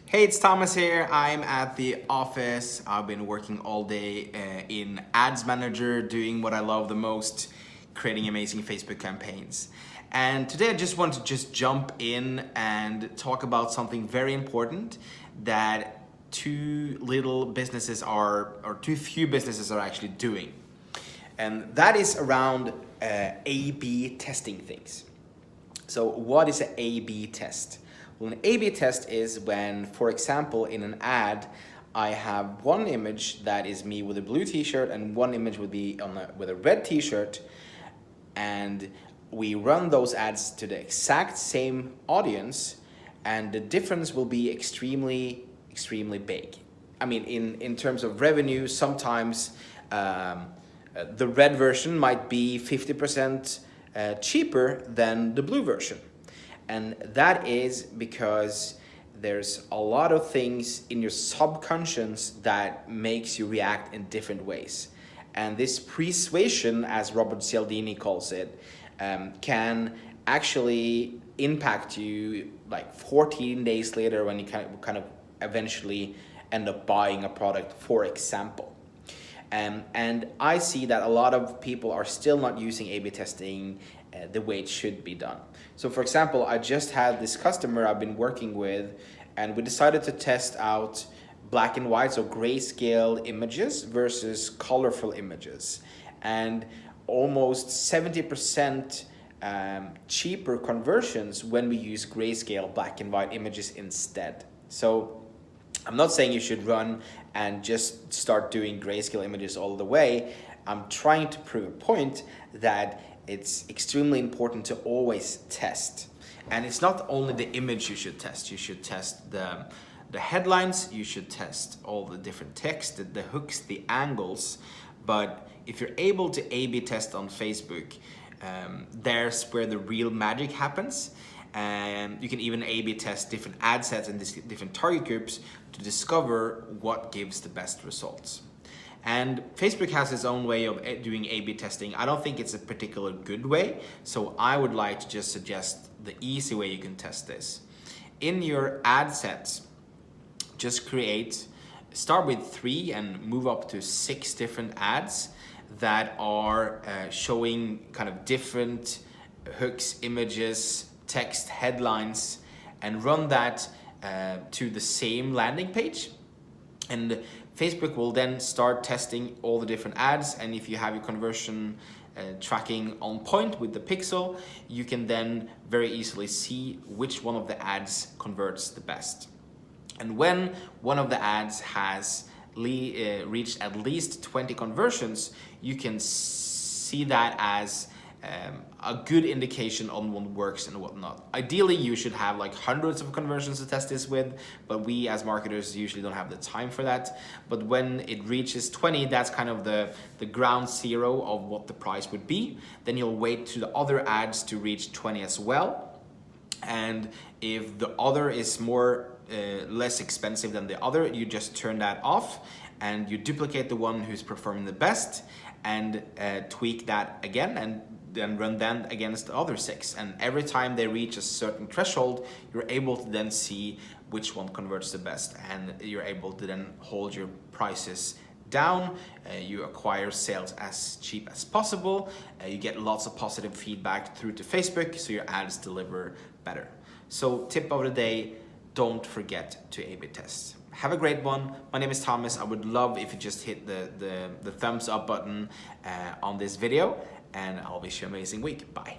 Hey, it's Thomas here. I'm at the office. I've been working all day in Ads Manager, doing what I love the most, creating amazing Facebook campaigns. And today I just want to jump in and talk about something very important that too few businesses are actually doing. And that is around A/B testing things. So what is an A/B test? Well, an A/B test is when, for example, in an ad, I have one image that is me with a blue t-shirt and one image with a red t-shirt, and we run those ads to the exact same audience, and the difference will be extremely big. I mean, in terms of revenue, sometimes the red version might be 50% cheaper than the blue version. And that is because there's a lot of things in your subconscious that makes you react in different ways. And this persuasion, as Robert Cialdini calls it, can actually impact you like 14 days later when you kind of eventually end up buying a product, for example. And I see that a lot of people are still not using A/B testing the way it should be done. So for example, I just had this customer I've been working with, and we decided to test out black and white, so grayscale images versus colorful images. And almost 70% cheaper conversions when we use grayscale black and white images instead. So I'm not saying you should run and just start doing grayscale images all the way. I'm trying to prove a point that it's extremely important to always test. And it's not only the image you should test. You should test the headlines, you should test all the different text, the hooks, the angles. But if you're able to A/B test on Facebook, there's where the real magic happens. And you can even A/B test different ad sets and different target groups to discover what gives the best results. And Facebook has its own way of doing A/B testing. I don't think it's a particular good way, so I would like to just suggest the easy way you can test this. In your ad sets, just start with 3 and move up to 6 different ads that are showing kind of different hooks, images, text, headlines, and run that to the same landing page. And Facebook will then start testing all the different ads, and if you have your conversion tracking on point with the pixel, you can then very easily see which one of the ads converts the best. And when one of the ads has reached at least 20 conversions, you can see that as a good indication on what works and what not. Ideally, you should have like hundreds of conversions to test this with, but we as marketers usually don't have the time for that. But when it reaches 20, that's kind of the ground zero of what the price would be. Then you'll wait to the other ads to reach 20 as well. And if the other is less expensive than the other, you just turn that off and you duplicate the one who's performing the best and tweak that again, and then run that against the other 6. And every time they reach a certain threshold, you're able to then see which one converts the best, and you're able to then hold your prices down. You acquire sales as cheap as possible. You get lots of positive feedback through to Facebook, so your ads deliver better. So tip of the day, don't forget to A/B test. Have a great one. My name is Thomas. I would love if you just hit the thumbs up button on this video, and I'll wish you an amazing week. Bye.